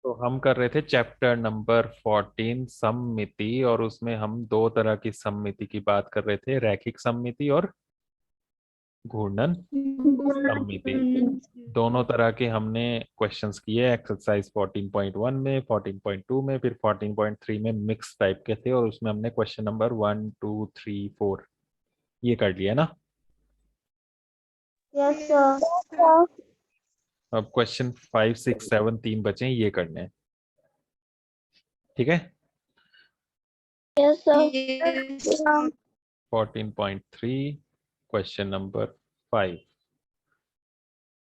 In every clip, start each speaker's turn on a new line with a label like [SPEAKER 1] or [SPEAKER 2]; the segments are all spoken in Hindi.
[SPEAKER 1] तो हम कर रहे थे चैप्टर नंबर 14 सममिति, और उसमें हम दो तरह की सममिति की बात कर रहे थे, रैखिक सममिति और घूर्णन सममिति। दोनों तरह के हमने क्वेश्चंस किए एक्सरसाइज 14.1 में, 14.2 में, फिर 14.3 में मिक्स टाइप के थे, और उसमें हमने क्वेश्चन नंबर 1 2 3 4 ये कर लिया ना।
[SPEAKER 2] Yes sir.
[SPEAKER 1] अब क्वेश्चन 5 6 7 3 बचे हैं, ये करने हैं। ठीक है।
[SPEAKER 2] Yes sir.
[SPEAKER 1] 14.3 क्वेश्चन नंबर 5,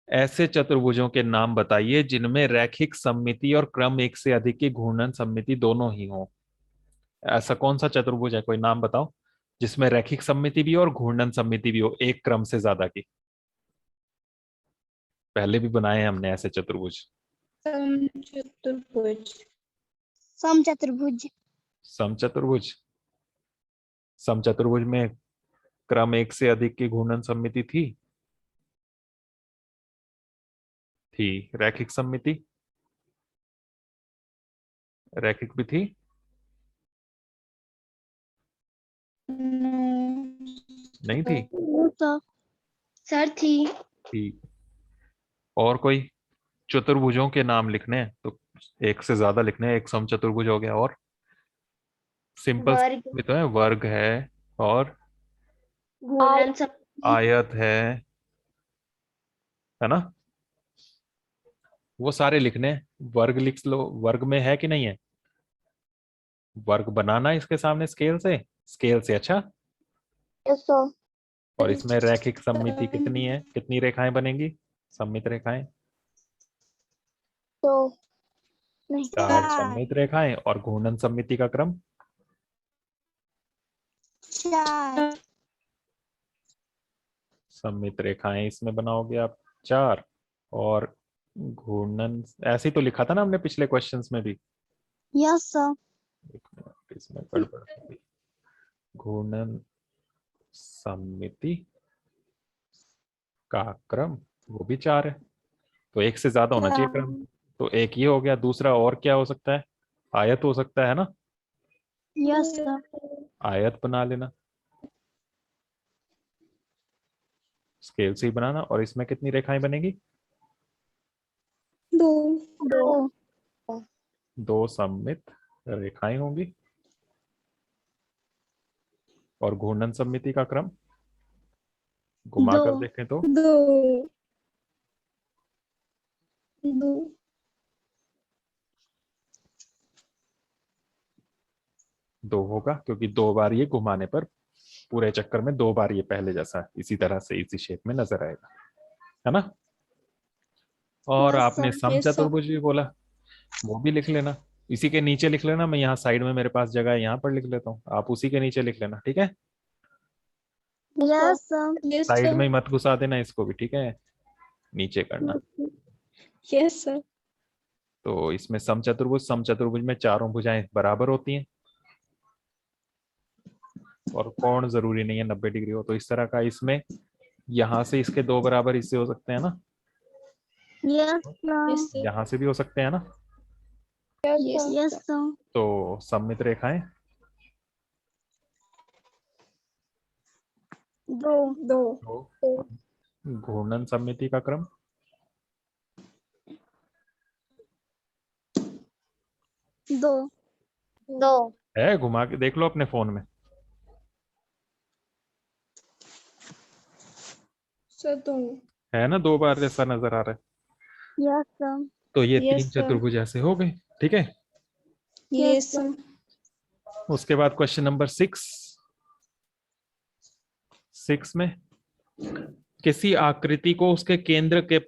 [SPEAKER 1] ऐसे चतुर्भुजों के नाम बताइए जिनमें रैखिक सममिति और क्रम एक से अधिक की घूर्णन सममिति दोनों ही हो। ऐसा कौन सा चतुर्भुज है, कोई नाम बताओ जिसमें रैखिक सममिति भी हो और घूर्णन सममिति भी हो, एक क्रम से ज्यादा की। पहले भी बनाए हैं हमने ऐसे चतुर्भुज।
[SPEAKER 2] समचतुर्भुज। समचतुर्भुज।
[SPEAKER 1] समचतुर्भुज। समचतुर्भुज में क्रम एक से अधिक की घूर्णन सममिति थी रैखिक सममिति, रैखिक भी थी। नहीं थी।
[SPEAKER 2] सर थी।
[SPEAKER 1] थी। और कोई चतुर्भुजों के नाम लिखने हैं तो एक से ज्यादा लिखने हैं। एक समचतुर्भुज हो गया, और सिंपल
[SPEAKER 2] वर्ग।
[SPEAKER 1] भी तो है, वर्ग है, और
[SPEAKER 2] घूर्णन सममिति।
[SPEAKER 1] आयत है ना। वो सारे लिखने हैं। वर्ग लिख लो, वर्ग में है कि नहीं है। वर्ग बनाना इसके सामने स्केल से, स्केल से अच्छा।
[SPEAKER 2] Yes sir.
[SPEAKER 1] और इसमें रैखिक सममिति कितनी है, कितनी रेखाएं बनेंगी, सममित रेखाएं।
[SPEAKER 2] तो नहीं।
[SPEAKER 1] चार सममित रेखाएं, और घूर्णन सममिति का क्रम
[SPEAKER 2] चार।
[SPEAKER 1] सममित रेखाएं इसमें बनाओगे आप चार, और घूर्णन ऐसे ही तो लिखा था ना हमने पिछले क्वेश्चंस में भी।
[SPEAKER 2] Yes sir.
[SPEAKER 1] एक मिनट, इसमें गड़बड़ हो गई। घूर्णन सममिति का क्रम वो भी चार है, तो एक से ज्यादा होना चाहिए क्रम। तो एक ये हो गया, दूसरा और क्या हो सकता है, आयत हो सकता है ना।
[SPEAKER 2] Yes sir.
[SPEAKER 1] आयत बना लेना, स्केल से ही बनाना। और इसमें कितनी रेखाएं बनेगी,
[SPEAKER 2] दो। दो।
[SPEAKER 1] दो सममित रेखाएं होंगी। और घूर्णन सममिति का क्रम घुमा
[SPEAKER 2] दो।
[SPEAKER 1] कर देखें तो
[SPEAKER 2] दो। दो।
[SPEAKER 1] दो होगा, क्योंकि दो बार ये घुमाने पर पूरे चक्कर में दो बार ये पहले जैसा इसी तरह से इसी शेप में नजर आएगा, है ना। और
[SPEAKER 2] यस
[SPEAKER 1] आपने
[SPEAKER 2] सर। Yes sir.
[SPEAKER 1] समचतुर्भुज भी बोला, वो भी लिख लेना। इसी के नीचे लिख लेना, मैं यहाँ साइड में मेरे पास जगह है, यहाँ पर लिख लेता हूँ, आप उसी के नीचे लिख लेना, ठीक है।
[SPEAKER 2] Yes sir. यस
[SPEAKER 1] साइड में
[SPEAKER 2] सर।
[SPEAKER 1] ही मत घुसा देना इसको भी, ठीक है, नीचे करना।
[SPEAKER 2] Yes sir.
[SPEAKER 1] तो इसमें समचतुर्भुज, समचतुर्भुज में चारों भुजाएं बराबर होती हैं, और कोण जरूरी नहीं है 90 डिग्री हो। तो इस तरह का, इसमें यहाँ से इसके दो बराबर हिस्से हो सकते हैं ना,
[SPEAKER 2] यस सर।
[SPEAKER 1] यहाँ से भी हो सकते हैं ना।
[SPEAKER 2] Yes sir.
[SPEAKER 1] तो सममित रेखाएं
[SPEAKER 2] दो। दो।
[SPEAKER 1] तो घूर्णन सममिति का क्रम
[SPEAKER 2] दो। दो।
[SPEAKER 1] है, घुमा के देख लो अपने फोन में।
[SPEAKER 2] सर दो।
[SPEAKER 1] है ना, दो बार जैसा नजर आ रहा है।
[SPEAKER 2] Yes sir.
[SPEAKER 1] तो ये तीन
[SPEAKER 2] यस सर।
[SPEAKER 1] चतुर्भुज ऐसे हो गए, ठीक है।
[SPEAKER 2] Yes sir.
[SPEAKER 1] उसके बाद क्वेश्चन नंबर 6, 6 में किसी आकृति को उसके केंद्र के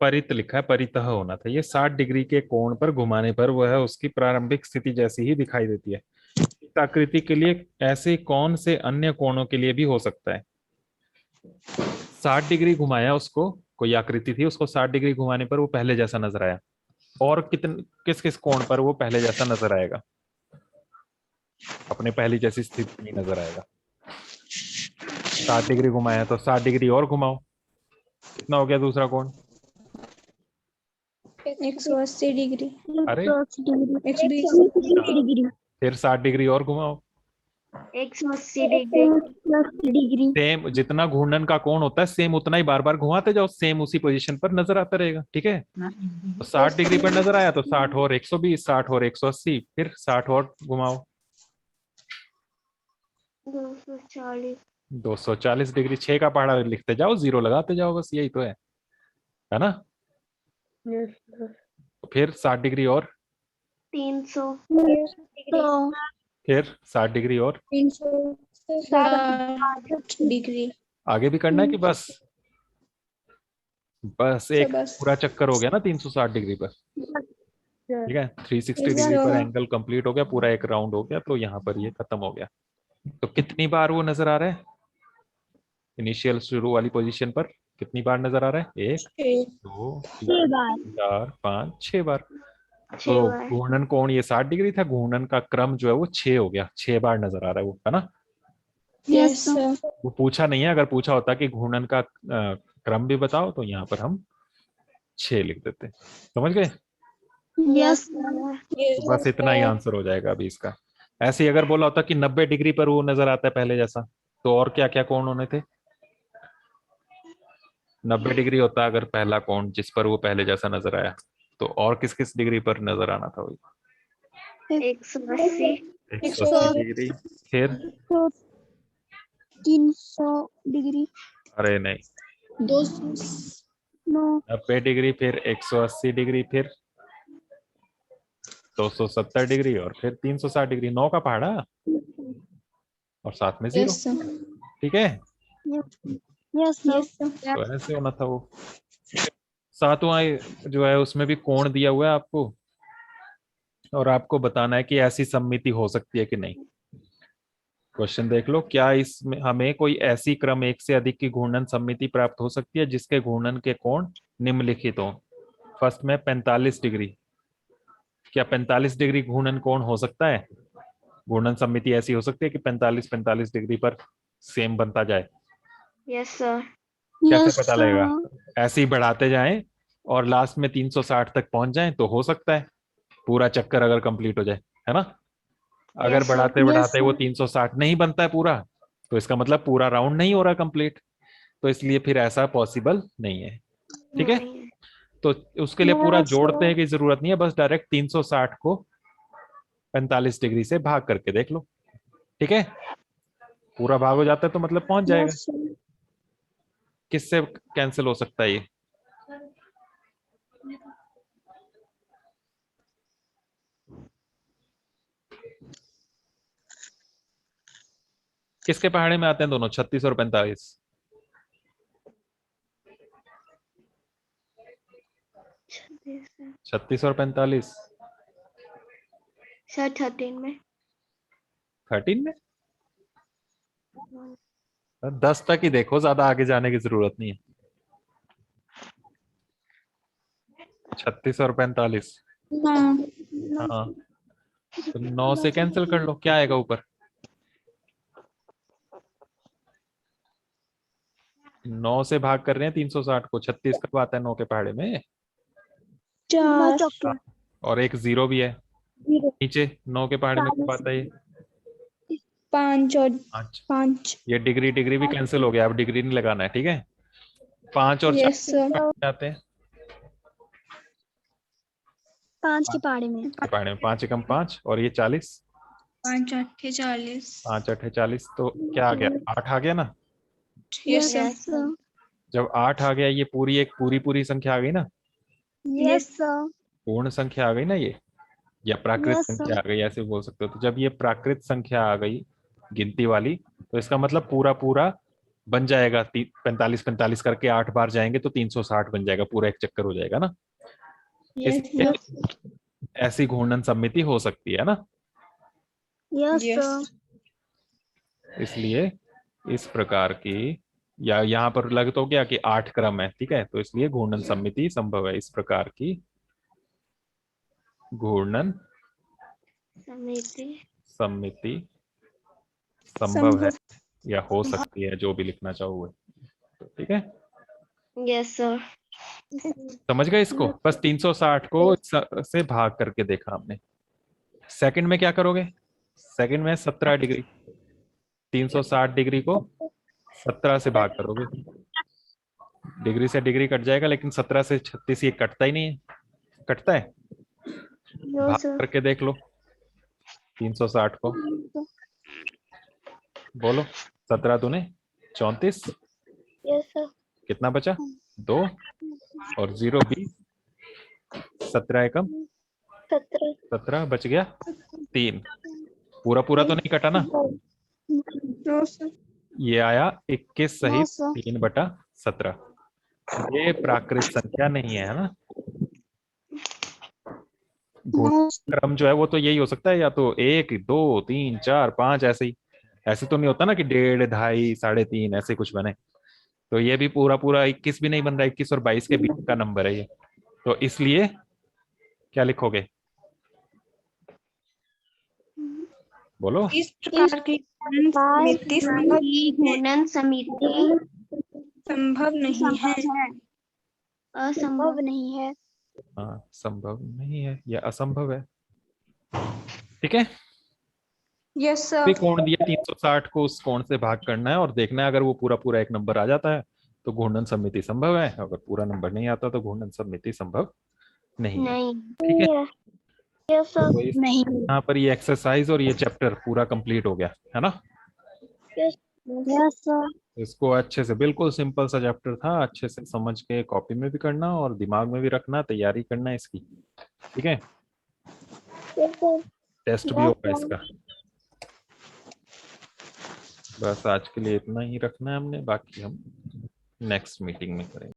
[SPEAKER 1] परित लिखा है, परितः होना था, ये 60 डिग्री के कोण पर घुमाने पर वह उसकी प्रारंभिक स्थिति जैसी ही दिखाई देती है। इस आकृति के लिए ऐसे कौन से अन्य कोणों के लिए भी हो सकता है। 60 डिग्री घुमाया उसको, कोई आकृति थी, उसको 60 डिग्री घुमाने पर वो पहले जैसा नजर आया, और कितने किस किस कोण पर वो पहले जैसा नजर आएगा, अपने पहली जैसी स्थिति में नजर आएगा। 60 डिग्री घुमाया तो 60 डिग्री और घुमाओ, कितना हो गया दूसरा कोण,
[SPEAKER 2] 180 डिग्री।
[SPEAKER 1] अरे
[SPEAKER 2] 120 डिग्री।
[SPEAKER 1] फिर 60 डिग्री और घुमाओ।
[SPEAKER 2] 180 डिग्री।
[SPEAKER 1] सेम जितना घूर्णन का कोण होता है सेम उतना ही बार बार घुमाते जाओ, सेम उसी पोजीशन पर नजर आता रहेगा। ठीक है, तो 60 डिग्री पर नजर आया तो 60 और 120, 60 और 180, फिर 60 और घुमाओ।
[SPEAKER 2] 240।
[SPEAKER 1] 240 डिग्री। 6 का पहाड़ा लिखते जाओ, 0 लगाते जाओ, बस यही तो है ना। तो फिर 60 डिग्री और
[SPEAKER 2] 300
[SPEAKER 1] फिर 60 डिग्री और
[SPEAKER 2] 360 डिग्री।
[SPEAKER 1] आगे भी करना है कि बस एक
[SPEAKER 2] बस
[SPEAKER 1] पूरा चक्कर हो गया ना 360 डिग्री पर। ठीक है, 360 डिग्री पर एंगल कंप्लीट हो गया, पूरा एक राउंड हो गया, तो यहाँ पर ये खत्म हो गया। तो कितनी बार वो नजर आ रहा है इनिशियल शुरू वाली पोजीशन पर? कितनी बार नजर आ रहा है? 1 2 3 4 5 6 बार। तो घूर्णन कोण ये 60 डिग्री था, घूर्णन का क्रम जो है वो 6 हो गया, 6 बार नजर आ रहा है वो, है ना।
[SPEAKER 2] Yes sir.
[SPEAKER 1] वो पूछा नहीं है, अगर पूछा होता कि घूर्णन का क्रम भी बताओ तो यहाँ पर हम 6 लिख देते। समझ गए?
[SPEAKER 2] यस
[SPEAKER 1] तो बस इतना ही आंसर हो जाएगा अभी इसका। ऐसे ही अगर बोला होता कि 90 डिग्री पर वो नजर आता है पहले जैसा, तो और क्या क्या कोण होने थे? 90 डिग्री होता अगर पहला कोण जिस पर वो पहले जैसा नजर आया, तो और किस किस डिग्री पर नजर आना था? वही
[SPEAKER 2] 180
[SPEAKER 1] 180 डिग्री। फिर
[SPEAKER 2] 300 डिग्री।
[SPEAKER 1] अरे नहीं,
[SPEAKER 2] 200
[SPEAKER 1] 90 डिग्री, फिर 180 डिग्री, फिर 270 डिग्री और फिर 360 डिग्री। 9 का पहाड़ा और साथ में 0। ठीक है,
[SPEAKER 2] यस
[SPEAKER 1] तो ऐसे होना था वो। सातवां जो है उसमें भी कोण दिया हुआ है आपको, और आपको बताना है कि ऐसी सममिति हो सकती है कि नहीं। क्वेश्चन देख लो, क्या इसमें हमें कोई ऐसी क्रम एक से अधिक की घूर्णन सममिति प्राप्त हो सकती है जिसके घूर्णन के कोण निम्नलिखित हो। फर्स्ट में 45 डिग्री। क्या 45 डिग्री घूर्णन कोण हो सकता है? घूर्णन सममिति ऐसी हो सकती है कि 45 डिग्री पर सेम बनता जाए?
[SPEAKER 2] Yes sir.
[SPEAKER 1] कैसे पता लगेगा? ऐसे ही बढ़ाते जाएं और लास्ट में 360 तक पहुंच जाएं तो हो सकता है, पूरा चक्कर अगर कंप्लीट हो जाए, है ना। अगर बढ़ाते बढ़ाते वो 360 नहीं बनता है पूरा, तो इसका मतलब पूरा राउंड नहीं हो रहा कंप्लीट, तो इसलिए फिर ऐसा पॉसिबल नहीं है। ठीक है, तो उसके लिए पूरा जोड़ते हैं की जरूरत नहीं है, बस डायरेक्ट 360 को 45 डिग्री से भाग करके देख लो। ठीक है, पूरा भाग हो जाता है तो मतलब पहुंच जाएगा। किससे कैंसिल हो सकता है ये? किसके पहाड़े में आते हैं दोनों, 36 और 45? 36 और 45
[SPEAKER 2] सर 13 में।
[SPEAKER 1] 13 में? 10 तक ही देखो, ज्यादा आगे जाने की जरूरत नहीं है। 36 और 45। हाँ, तो 9 से कैंसिल कर लो, क्या आएगा ऊपर? 9 से भाग कर रहे हैं 360 को, 36 कब आता है 9 के पहाड़े में?
[SPEAKER 2] 4
[SPEAKER 1] और एक 0 भी है नीचे 9 के पहाड़े में, कब आता है ये?
[SPEAKER 2] 5 और
[SPEAKER 1] 5। ये डिग्री डिग्री भी कैंसिल हो गया, अब डिग्री नहीं लगाना है। ठीक है, 5 और 4 आते हैं
[SPEAKER 2] 5 के पहाड़े में।
[SPEAKER 1] पहाड़े में। 5 एकम 5 और ये 40,
[SPEAKER 2] 5 8 40।
[SPEAKER 1] 5 8 40, तो क्या आ गया? 8 आ गया ना।
[SPEAKER 2] यस
[SPEAKER 1] जब 8 आ गया, ये पूरी एक पूरी पूरी संख्या आ गई ना,
[SPEAKER 2] यस
[SPEAKER 1] पूर्ण संख्या आ गई ना ये, या प्राकृत संख्या आ गई, ऐसे बोल सकते हो। तो जब ये प्राकृत संख्या आ गई गिनती वाली, तो इसका मतलब पूरा पूरा बन जाएगा। 45 45 करके 8 बार जाएंगे तो 360 बन जाएगा, पूरा एक चक्कर हो जाएगा ना। इसलिए ऐसी घूर्णन सममिति हो सकती है ना।
[SPEAKER 2] यस
[SPEAKER 1] इसलिए इस प्रकार की, या यहाँ पर लग तो गया कि 8 क्रम है, ठीक है, तो इसलिए घूर्णन सममिति संभव है। इस प्रकार की घूर्णन सममिति संभव है या हो सकती है, जो भी लिखना चाहो वो। ठीक है,
[SPEAKER 2] यस सर।
[SPEAKER 1] समझ गए इसको? बस 360 को से भाग करके देखा हमने। सेकंड में क्या करोगे? सेकंड में 17 डिग्री, 360 डिग्री को 17 से भाग करोगे। डिग्री से डिग्री कट जाएगा, लेकिन 17 से 36 ये कटता ही नहीं है। कटता है? भाग करके देख लो 360 को। बोलो 17 दूने 34, कितना बचा? 2 और 0 20, 17 एकम 17 बच गया 3। पूरा पूरा तो नहीं कटा ना? ये आया 21 सहित 3/17। ये प्राकृत संख्या नहीं है ना? क्रम जो है वो तो यही हो सकता है, या तो 1 2 3 4 5 ऐसे ही। ऐसे तो नहीं होता ना कि 1.5 2.5 3.5 ऐसे कुछ बने। तो ये भी पूरा पूरा 21 भी नहीं बन रहा, 21 और 22 के बीच का नंबर है ये। तो इसलिए क्या लिखोगे? बोलो।
[SPEAKER 2] इस प्रकार की
[SPEAKER 3] घूर्णन समिति
[SPEAKER 2] संभव नहीं है।
[SPEAKER 3] असंभव नहीं है।
[SPEAKER 1] हाँ, संभव नहीं है या असंभव है। ठीक है।
[SPEAKER 2] यस
[SPEAKER 1] भी
[SPEAKER 2] सर।
[SPEAKER 1] कोण दिया 360 को, उस कोण से भाग करना है और देखना है अगर वो पूरा पूरा एक नंबर आ जाता है तो घूर्णन सममिति संभव है, अगर पूरा नंबर नहीं आता तो घूर्णन सममिति संभव नहीं है। ठीक है। तो यहाँ पर ये एक्सरसाइज और ये चैप्टर पूरा कंप्लीट हो गया है ना? इसको अच्छे से, बिल्कुल सिंपल सा चैप्टर था, अच्छे से समझ के कॉपी में भी करना और दिमाग में भी रखना, तैयारी करना इसकी। ठीक है। टेस्ट भी होगा इसका। बस आज के लिए इतना ही रखना है हमने, बाकी हम नेक्स्ट मीटिंग में करेंगे।